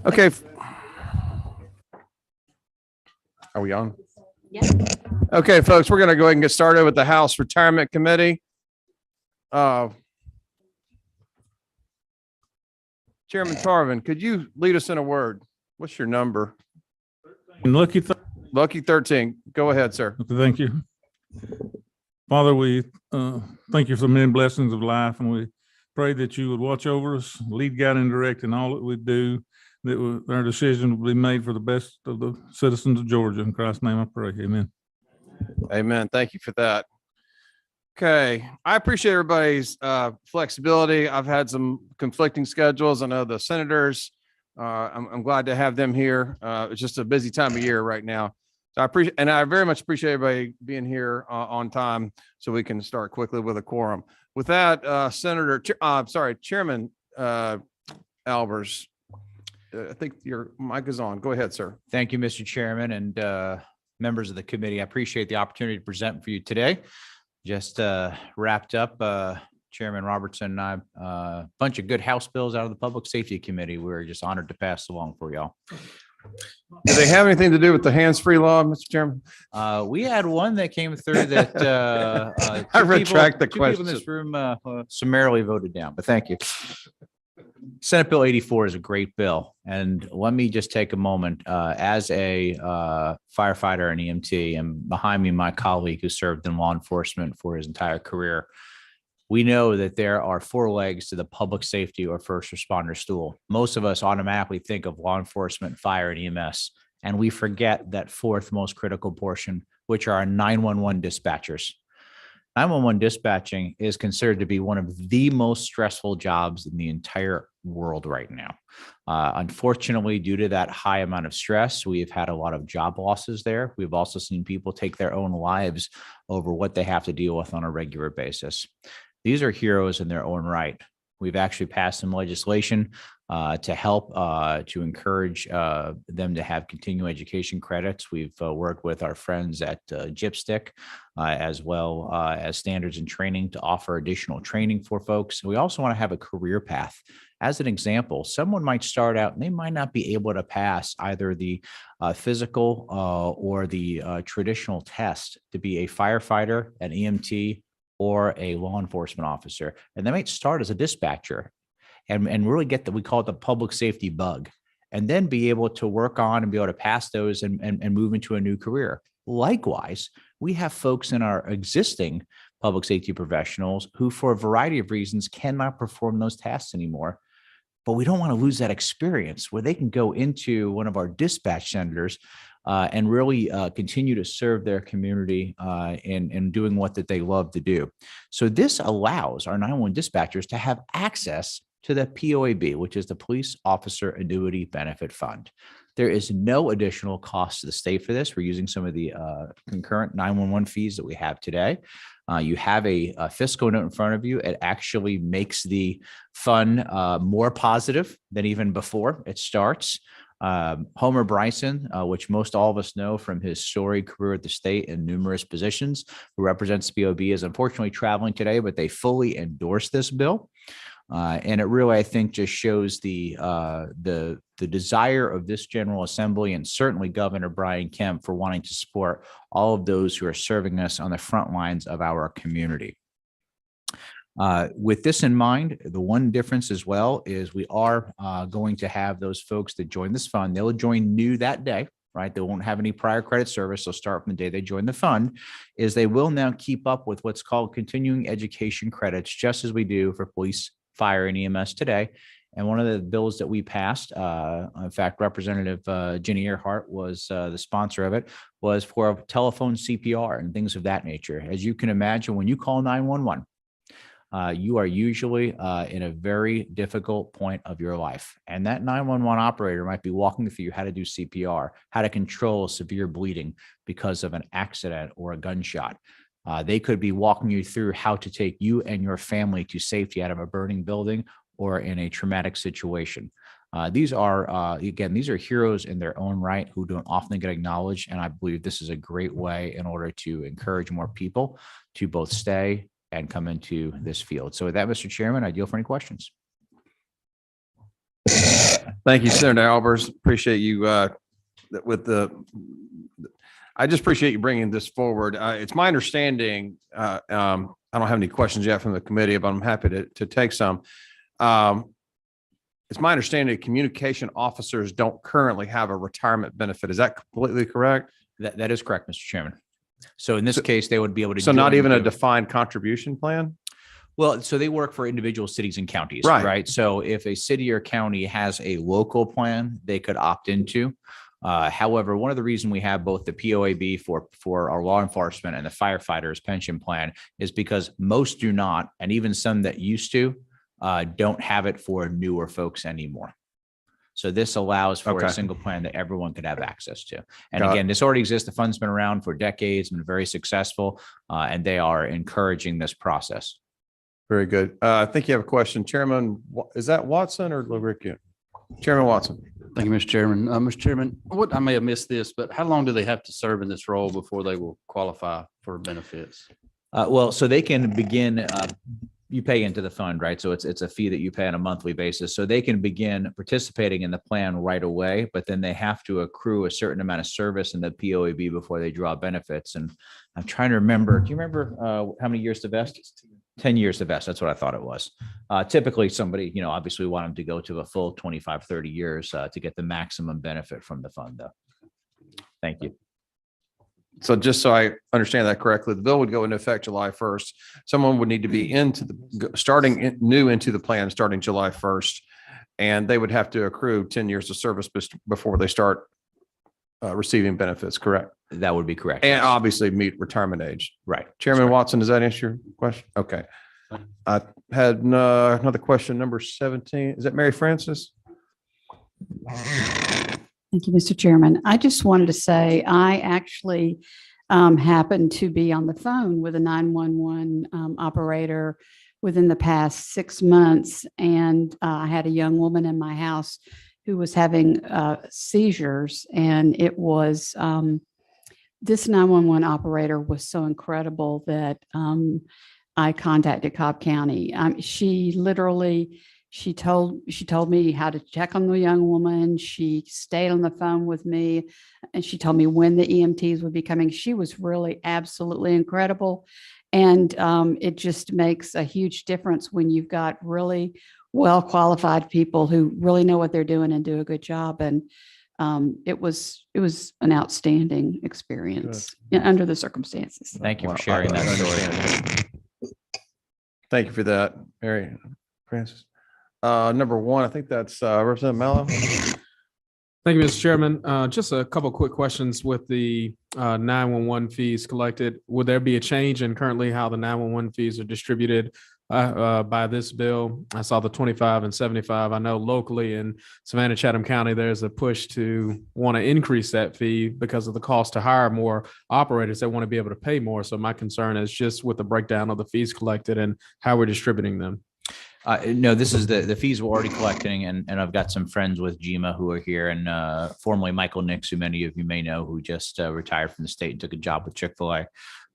Okay. Are we on? Yeah. Okay, folks, we're going to go ahead and get started with the House Retirement Committee. Chairman Tarvin, could you lead us in a word? What's your number? Lucky, Lucky 13. Go ahead, sir. thank you. Father, we thank you for the many blessings of life, and we pray that you would watch over us, lead, guide, and direct in all that we do, that our decision will be made for the best of the citizens of Georgia. In Christ's name I pray, amen. Amen. Thank you for that. Okay. I appreciate everybody's flexibility. I've had some conflicting schedules. I know the senators, I'm glad to have them here. It's just a busy time of year right now. So I very much appreciate everybody being here on time so we can start quickly with a quorum. With that, Chairman Albers, I think your mic is on. Go ahead, sir. Thank you, Mr. Chairman, and members of the committee. I appreciate the opportunity to present for you today. Just wrapped up, Chairman Robertson and I, a bunch of good House bills out of the Public Safety Committee. We're just honored to pass along for y'all. Do they have anything to do with the hands-free law, Mr. Chairman? We had one that came through that I retract the two people in question. this room summarily voted down, but thank you. Senate Bill 84 is a great bill. And let me just take a moment as a firefighter and EMT, and behind me, my colleague who served in law enforcement for his entire career. We know that there are four legs to the public safety or first responder stool. Most of us automatically think of law enforcement, fire, and EMS, and we forget that fourth most critical portion, which are our 911 dispatchers. 911 dispatching is considered to be one of the most stressful jobs in the entire world right now. Unfortunately, due to that high amount of stress, we've had a lot of job losses there. We've also seen people take their own lives over what they have to deal with on a regular basis. These are heroes in their own right. We've actually passed some legislation to help to encourage them to have continuing education credits. We've worked with our friends at GIPSTIC as well as Standards and Training to offer additional training for folks. We also want to have a career path. As an example, someone might start out and they might not be able to pass either the physical or the traditional test to be a firefighter, an EMT, or a law enforcement officer. And they might start as a dispatcher and really get we call it the public safety bug, and then be able to work on and be able to pass those and move into a new career. Likewise, we have folks in our existing public safety professionals who, for a variety of reasons, cannot perform those tasks anymore. But we don't want to lose that experience where they can go into one of our dispatch centers and really continue to serve their community in doing what that they love to do. So this allows our 911 dispatchers to have access to the POAB, which is the Police Officer Annuity Benefit Fund. There is no additional cost to the state for this. We're using some of the concurrent 911 fees that we have today. You have a fiscal note in front of you. It actually makes the fund more positive than even before it starts. Homer Bryson, which most all of us know from his storied career at the state in numerous positions, who represents BOB, is unfortunately traveling today, but they fully endorse this bill. And it really, I think, just shows the desire of this General Assembly and certainly Governor Brian Kemp for wanting to support all of those who are serving us on the front lines of our community. With this in mind, the one difference as well is we are going to have those folks that join this fund. They'll join new that day, right? They won't have any prior credit service. They'll start from the day they join the fund. Is they will now keep up with what's called continuing education credits, just as we do for police, fire, and EMS today. And one of the bills that we passed, in fact, Representative Ginny Earhart was the sponsor of it, was for telephone CPR and things of that nature. As you can imagine, when you call 911, you are usually in a very difficult point of your life. And that 911 operator might be walking through you how to do CPR, how to control severe bleeding because of an accident or a gunshot. They could be walking you through how to take you and your family to safety out of a burning building or in a traumatic situation. These are, again, these are heroes in their own right who don't often get acknowledged. And I believe this is a great way in order to encourage more people to both stay and come into this field. So with that, Mr. Chairman, I yield for any questions. Thank you, Senator Albers. Appreciate you I just appreciate you bringing this forward. It's my understanding, I don't have any questions yet from the committee, but I'm happy to take some. It's my understanding that communication officers don't currently have a retirement benefit. Is that completely correct? That is correct, Mr. Chairman. So in this case, they would be able to. So not join even a the- defined contribution plan? Well, so they work for individual cities and counties, Right. right? So if a city or county has a local plan, they could opt into. However, one of the reasons we have both the POAB for our law enforcement and the firefighters pension plan is because most do not, and even some that used to, don't have it for newer folks anymore. So this allows for Okay. a single plan that everyone could have access to. And Got it. again, this already exists. The fund's been around for decades, been very successful, and they are encouraging this process. Very good. I think you have a question. Chairman, is that Watson or LaRicchia? Chairman Watson. Thank you, Mr. Chairman. Mr. Chairman, I may have missed this, but how long do they have to serve in this role before they will qualify for benefits? Well, so they can begin, you pay into the fund, right? So it's a fee that you pay on a monthly basis. So they can begin participating in the plan right away, but then they have to accrue a certain amount of service in the POAB before they draw benefits. And I'm trying to remember, do you remember how many years to vest? 10 years to vest. That's what I thought it was. Typically somebody, obviously we want them to go to a full 25, 30 years to get the maximum benefit from the fund though. Thank you. So just so I understand that correctly, the bill would go into effect July 1st. Someone would need to be new into the plan starting July 1st. And they would have to accrue 10 years of service before they start receiving benefits, correct? That would be correct. And yes. obviously meet retirement age. Right. Chairman Watson, does that answer your question? Okay. I had another question, number 17. Is that Mary Frances? Thank you, Mr. Chairman. I just wanted to say I actually happened to be on the phone with a 911 operator within the past 6 months. And I had a young woman in my house who was having seizures. And it was, this 911 operator was so incredible that I contacted Cobb County. She told me how to check on the young woman. She stayed on the phone with me and she told me when the EMTs would be coming. She was really absolutely incredible. And it just makes a huge difference when you've got really well-qualified people who really know what they're doing and do a good job. And it was an outstanding experience under the circumstances. Thank you Wow, for sharing I that story. understand. Thank you for that, Mary Frances. Number one, I think that's Representative Mallow. Thank you, Mr. Chairman. Just a couple quick questions with the 911 fees collected. Would there be a change in currently how the 911 fees are distributed by this bill? I saw the 25 and 75. I know locally in Savannah, Chatham County, there's a push to want to increase that fee because of the cost to hire more operators that want to be able to pay more. So my concern is just with the breakdown of the fees collected and how we're distributing them. No, this is the fees we're already collecting, and I've got some friends with GMA who are here, and formerly Michael Nix, who many of you may know, who just retired from the state and took a job with Chick-fil-A.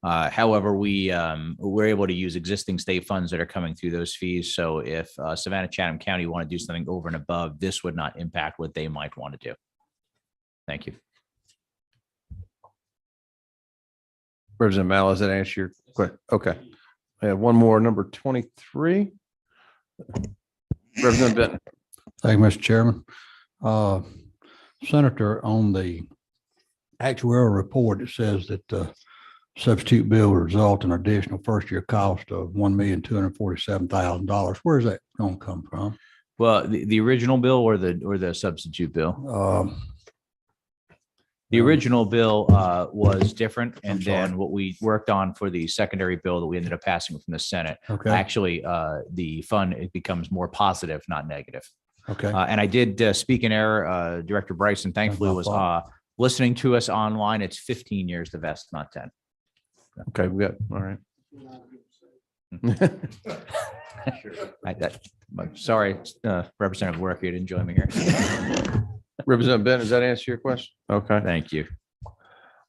However, we're able to use existing state funds that are coming through those fees. So if Savannah, Chatham County want to do something over and above, this would not impact what they might want to do. Thank you. Representative Mallow, does that answer your question? Okay. I have one more, number 23. Representative Benton. Thank you, Mr. Chairman. Senator, on the actuarial report, it says that the substitute bill will result in additional first-year cost of $1,247,000. Where is that going to come from? Well, the original bill or the substitute bill? The original bill was different, and I'm sorry. then what we worked on for the secondary bill that we ended up passing from the Senate. Okay, Actually, the fund, it becomes more positive, not negative. okay. And I did speak in error. Director Bryson thankfully my was fault. listening to us online. It's 15 years to vest, not 10. Okay, we got, all right. I'm sorry, Representative Work, you didn't join me here. Representative Benton, does that answer your question? Okay. Thank you.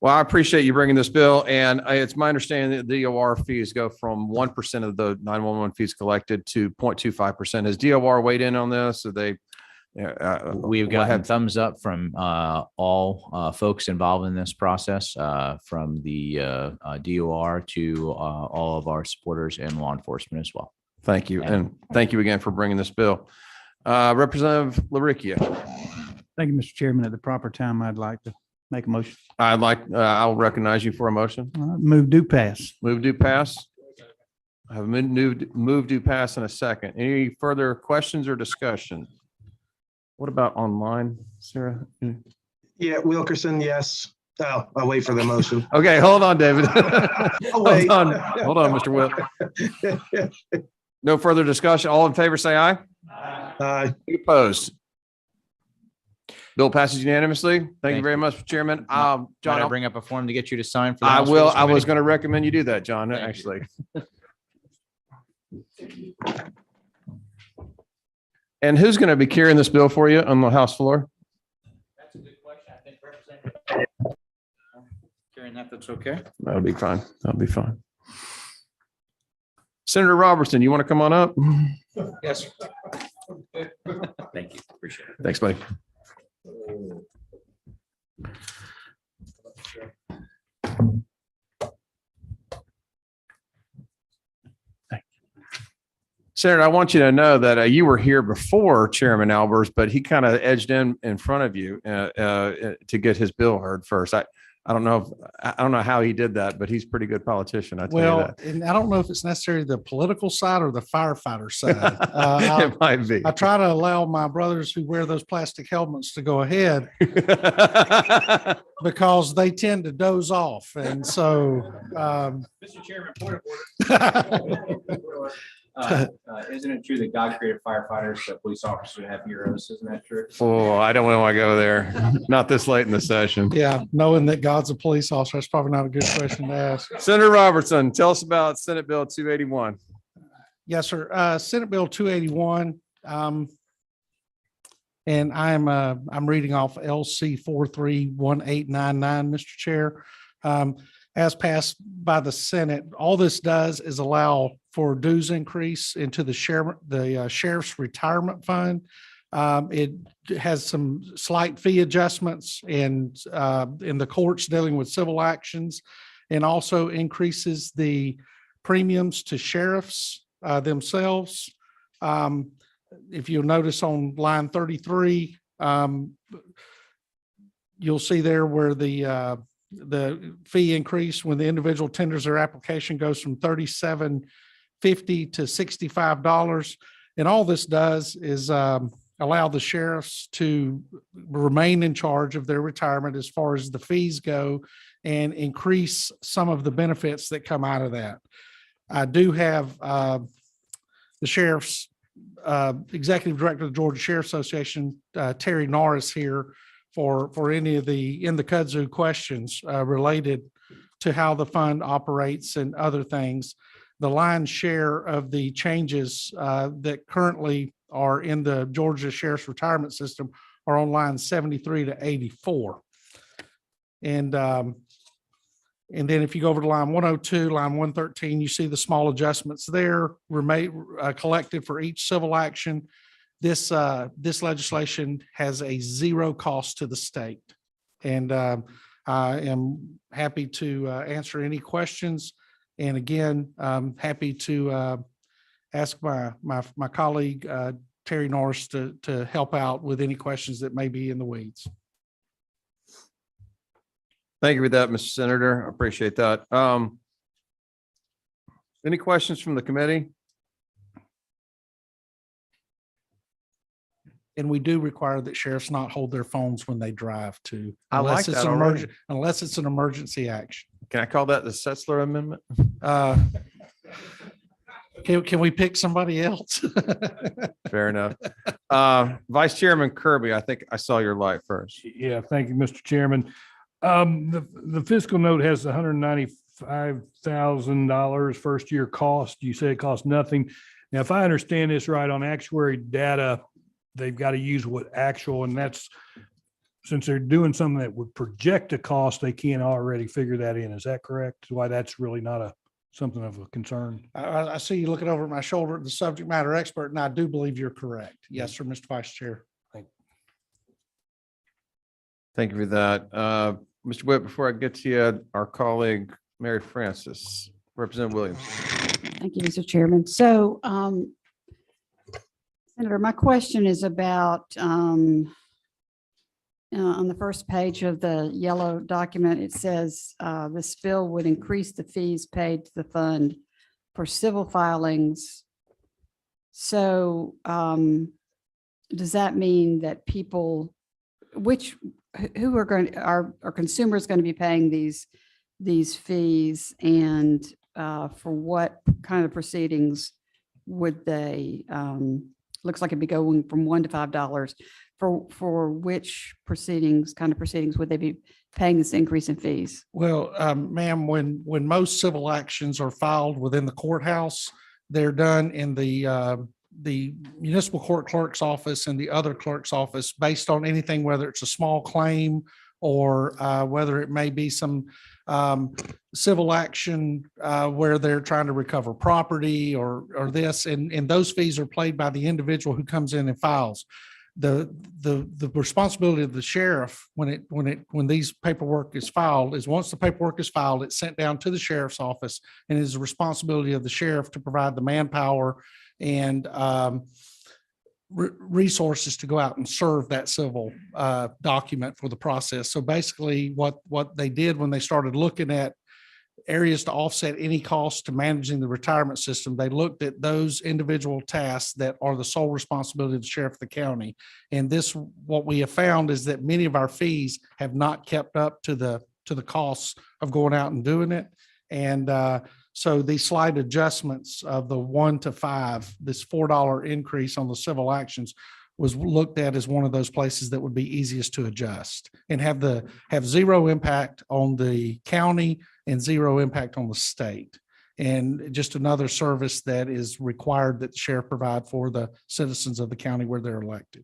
Well, I appreciate you bringing this bill, and it's my understanding that the DOR fees go from 1% of the 911 fees collected to 0.25%. Has DOR weighed in on this? Are they We've what gotten have- thumbs up from all folks involved in this process, from the DOR to all of our supporters and law enforcement as well. Thank you. And thank you again for bringing this bill. Representative LaRicchia. Thank you, Mr. Chairman. At the proper time, I'd like to make a motion. I'll recognize you for a motion. Move do pass. Move to pass. I have move to pass in a second. Any further questions or discussion? What about online, Sarah? Yeah, Wilkerson, yes. Oh, I'll wait for the motion. Okay, hold on, David. I'll wait. Hold on, Mr. Witt. No further discussion. All in favor, say aye. Any opposed? Bill passes unanimously. Thank you Thank very you. much, Chairman. John, John, I bring up a form to get you to sign for the I House will. Rules I was Committee? going to recommend you do that, John, Thank you. actually. And who's going to be carrying this bill for you on the House floor? That's a good question. I think Representative. Carrying that's okay. That'll be fine. That'll be fine. Senator Robertson, you want to come on up? Yes. Thank you. Appreciate it. Thanks, buddy. Senator, I want you to know that you were here before Chairman Albers, but he kind of edged in front of you to get his bill heard first. I don't know how he did that, but he's a pretty good politician. I tell you Well, that. and I don't know if it's necessarily the political side or the firefighter side. It might be. I try to allow my brothers who wear those plastic helmets to go ahead because they tend to doze off. And so, Mr. Chairman, point of order. Isn't it true that God created firefighters, so police officers have heroes? Isn't that true? Oh, I don't want to go there. Not this late in the session. yeah, knowing that God's a police officer, that's probably not a good question to ask. Senator Robertson, tell us about Senate Bill 281. Yes, sir. Senate Bill 281. And I'm reading off LC 431899, Mr. Chair. As passed by the Senate, all this does is allow for dues increase into the sheriff's retirement fund. It has some slight fee adjustments in the courts dealing with civil actions, and also increases the premiums to sheriffs themselves. If you'll notice on line 33, you'll see there where the fee increase when the individual tenders their application goes from $37.50 to $65. And all this does is allow the sheriffs to remain in charge of their retirement as far as the fees go and increase some of the benefits that come out of that. I do have the sheriff's executive director of the Georgia Sheriff Association, Terry Norris, here for any of the in the kudzu questions related to how the fund operates and other things. The lion's share of the changes that currently are in the Georgia Sheriff's Retirement System are on line 73 to 84. And then if you go over to line 102, line 113, you see the small adjustments there collected for each civil action. This legislation has a zero cost to the state. And I am happy to answer any questions. And again, I'm happy to ask my colleague, Terry Norris, to help out with any questions that may be in the weeds. Thank you for that, Mr. Senator. I appreciate that. Any questions from the committee? And we do require that sheriffs not hold their phones when they drive too. I like that already. Unless it's an emergency action. Can I call that the Setzler Amendment? Can we pick somebody else? Fair enough. Vice Chairman Kirby, I think I saw your light first. Yeah, thank you, Mr. Chairman. The fiscal note has $195,000 first year cost. You say it costs nothing. Now, if I understand this right, on actuary data, they've got to use what actual, and that's, since they're doing something that would project a cost, they can't already figure that in. Is that correct? Why that's really not something of a concern? I see you looking over my shoulder at the subject matter expert, and I do believe you're correct. Yes, sir, Mr. Vice Chair. Thank Thank you for that. Mr. Witt, before I get to you, our colleague, Mary Francis, Representative Williams. Thank you, Mr. Chairman. So, Senator, my question is about, on the first page of the yellow document, it says, this bill would increase the fees paid to the fund for civil filings. So, does that mean that people, who are going, are consumers going to be paying these fees, and for what kind of proceedings would they, looks like it'd be going from $1 to $5. For which kind of proceedings would they be paying this increase in fees? Well, ma'am, when most civil actions are filed within the courthouse, they're done in the municipal court clerk's office and the other clerk's office based on anything, whether it's a small claim or whether it may be some civil action where they're trying to recover property or this, and those fees are paid by the individual who comes in and files. The responsibility of the sheriff when these paperwork is filed is, once the paperwork is filed, it's sent down to the sheriff's office, and it is the responsibility of the sheriff to provide the manpower and resources to go out and serve that civil document for the process. So basically what they did when they started looking at areas to offset any costs to managing the retirement system, they looked at those individual tasks that are the sole responsibility of the sheriff of the county. And this, what we have found is that many of our fees have not kept up to the costs of going out and doing it. And so these slight adjustments of the 1 to 5, this $4 increase on the civil actions was looked at as one of those places that would be easiest to adjust and have zero impact on the county and zero impact on the state. And just another service that is required that the sheriff provide for the citizens of the county where they're elected.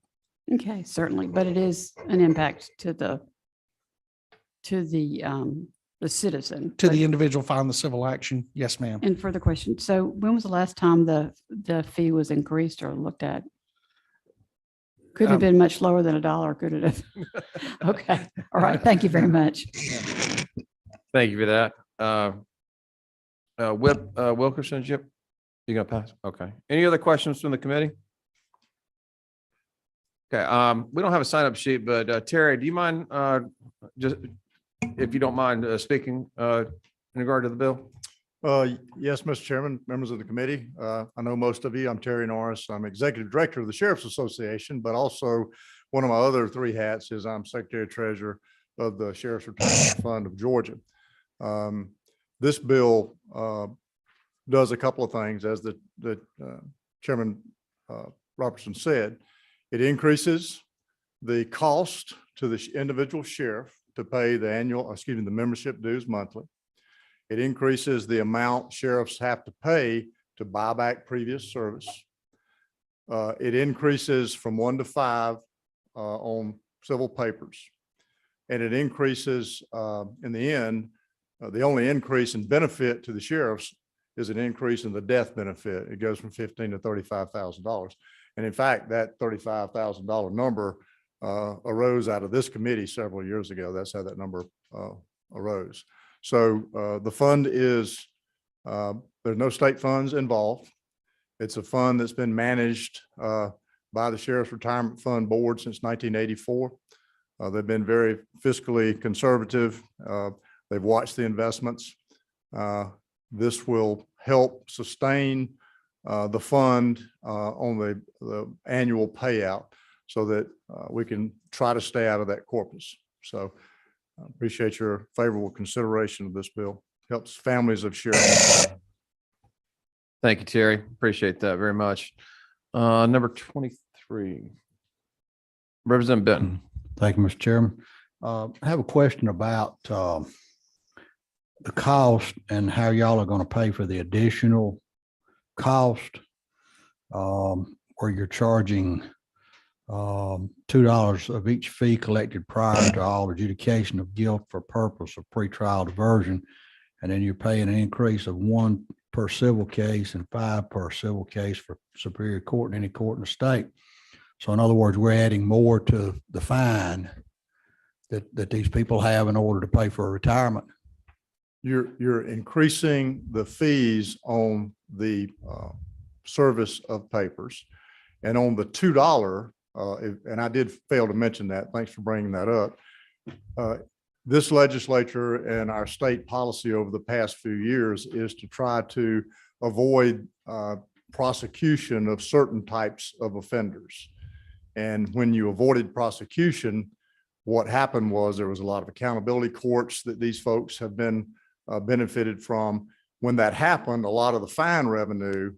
Okay, certainly, but it is an impact to the citizen. To the individual filing the civil action, yes, ma'am. And further question. So when was the last time the fee was increased or looked at? Could have been much lower than $1, could it have? Okay, all right, thank you very much. Thank you for that. Wilkerson, Chip, you gonna pass? Okay. Any other questions from the committee? Okay, we don't have a sign-up sheet, but Terry, do you mind, just, if you don't mind speaking in regard to the bill? Yes, Mr. Chairman, members of the committee. I know most of you. I'm Terry Norris. I'm Executive Director of the Sheriff's Association, but also one of my other 3 hats is I'm Secretary Treasurer of the Sheriff's Retirement Fund of Georgia. This bill does a couple of things, as the Chairman Robertson said. It increases the cost to the individual sheriff to pay the the membership dues monthly. It increases the amount sheriffs have to pay to buy back previous service. It increases from 1 to 5 on civil papers. And it increases, in the end, the only increase in benefit to the sheriffs is an increase in the death benefit. It goes from $15,000 to $35,000. And in fact, that $35,000 number arose out of this committee several years ago. That's how that number arose. So the fund is, there's no state funds involved. It's a fund that's been managed by the Sheriff's Retirement Fund Board since 1984. They've been very fiscally conservative. They've watched the investments. This will help sustain the fund on the annual payout so that we can try to stay out of that corpus. So I appreciate your favorable consideration of this bill. Helps families of sheriffs. Thank you, Terry. Appreciate that very much. Number 23. Representative Benton. Thank you, Mr. Chairman. I have a question about the cost and how y'all are going to pay for the additional cost where you're charging $2 of each fee collected prior to all adjudication of guilt for purpose of pretrial diversion. And then you're paying an increase of $1 per civil case and $5 per civil case for Superior Court in any court in the state. So in other words, we're adding more to the fine that these people have in order to pay for retirement. You're increasing the fees on the service of papers. And on the $2, and I did fail to mention that, thanks for bringing that up. This legislature and our state policy over the past few years is to try to avoid prosecution of certain types of offenders. And when you avoided prosecution, what happened was there was a lot of accountability courts that these folks have been benefited from. When that happened, a lot of the fine revenue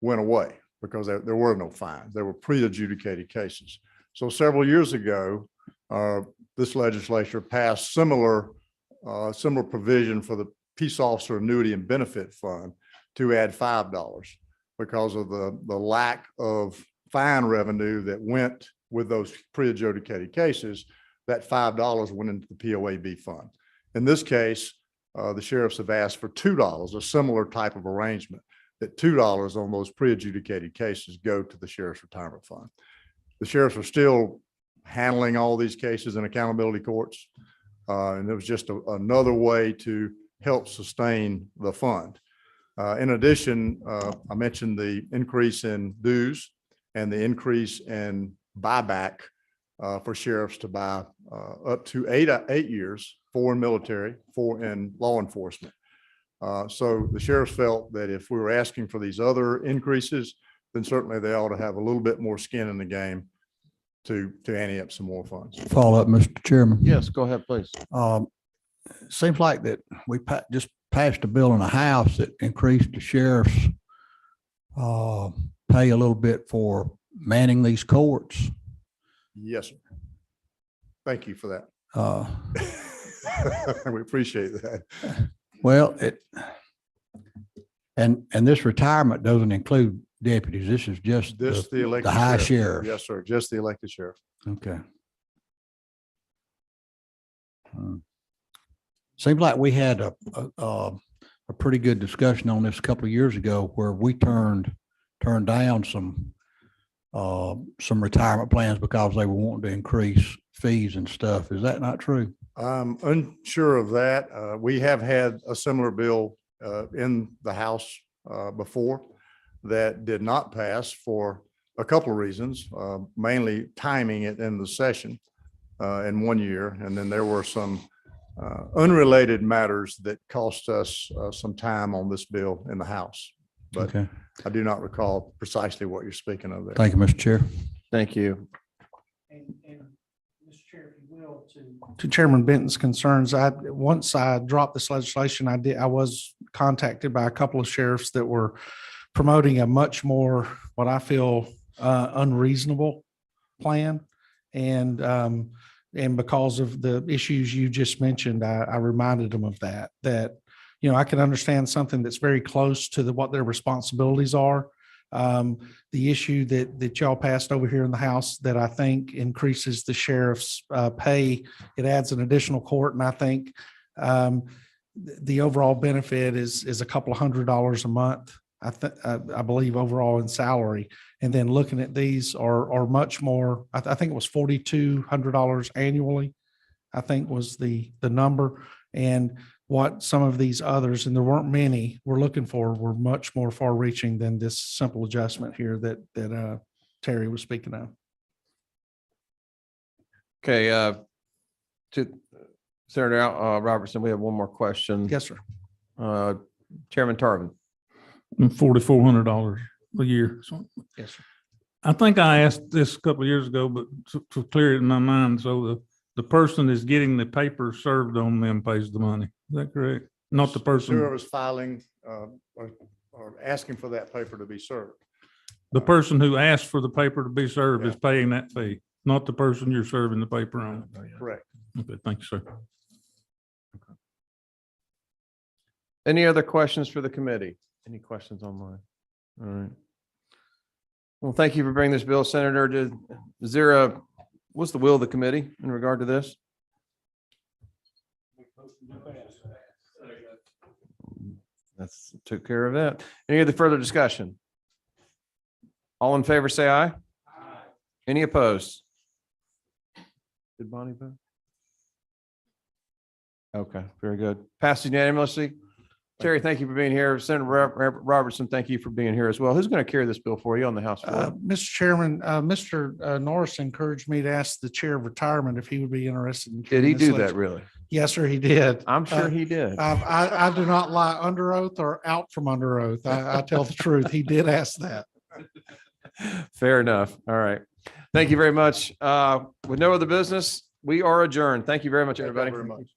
went away because there were no fines. There were pre-adjudicated cases. So several years ago, this legislature passed similar provision for the Peace Officer Annuity and Benefit Fund to add $5 because of the lack of fine revenue that went with those pre-adjudicated cases. That $5 went into the POAB fund. In this case, the sheriffs have asked for $2, a similar type of arrangement, that $2 on those pre-adjudicated cases go to the sheriff's retirement fund. The sheriffs are still handling all these cases in accountability courts. And it was just another way to help sustain the fund. In addition, I mentioned the increase in dues and the increase in buyback for sheriffs to buy up to eight years, 4 in military, 4 in law enforcement. So the sheriffs felt that if we were asking for these other increases, then certainly they ought to have a little bit more skin in the game to ante up some more funds. Follow up, Mr. Chairman. Yes, go ahead, please. Seems like that we just passed a bill in the House that increased the sheriff's pay a little bit for manning these courts. Yes, sir. Thank you for that. Uh, We appreciate that. Well, and this retirement doesn't include deputies. This is just This, the elected high sheriff. sheriff. Yes, sir. Just the elected sheriff. Okay. Seems like we had a pretty good discussion on this a couple of years ago where we turned down some retirement plans because they were wanting to increase fees and stuff. Is that not true? I'm unsure of that. We have had a similar bill in the House before that did not pass for a couple of reasons, mainly timing it in the session in 1 year. And then there were some unrelated matters that cost us some time on this bill in the House. But Okay. I do not recall precisely what you're speaking of there. Thank you, Mr. Chair. Thank you. And Mr. Chair, if you will, to Chairman Benton's concerns, once I dropped this legislation, I was contacted by a couple of sheriffs that were promoting a much more, what I feel, unreasonable plan. And because of the issues you just mentioned, I reminded them of that, I can understand something that's very close to what their responsibilities are. The issue that y'all passed over here in the House that I think increases the sheriff's pay, it adds an additional court. And I think the overall benefit is a couple of $100 a month. I believe overall in salary. And then looking at these are much more, I think it was $4,200 annually, I think was the number. And what some of these others, and there weren't many, we're looking for were much more far reaching than this simple adjustment here that Terry was speaking of. Okay, to Senator Robertson, we have one more question. Yes, sir. Chairman Tarvin. $4,400 a year. So Yes, sir. I think I asked this a couple of years ago, but to clear it in my mind, so the person is getting the paper served on them pays the money. Is that correct? Not the person, Whoever's filing or asking for that paper to be served. the person who asked for the paper to be served is paying that fee, not the person you're serving the paper on. Correct. Okay, thank you, sir. Any other questions for the committee? Any questions online? All right. Well, thank you for bringing this bill, Senator. What's the will of the committee in regard to this? That's took care of that. Any other further discussion? All in favor, say aye. Any opposed? Did Bonnie vote? Okay, very good. Passed unanimously. Terry, thank you for being here. Senator Robertson, thank you for being here as well. Who's going to carry this bill for you on the House floor? Mr. Chairman, Mr. Norris encouraged me to ask the chair of retirement if he would be interested in. Did carrying he this do that legislation. really? Yes, sir, he did. I'm sure he did. I do not lie under oath or out from under oath. I tell the truth. He did ask that. Fair enough. All right. Thank you very much. With no other business, we are adjourned. Thank you very much, Thank you everybody. very much.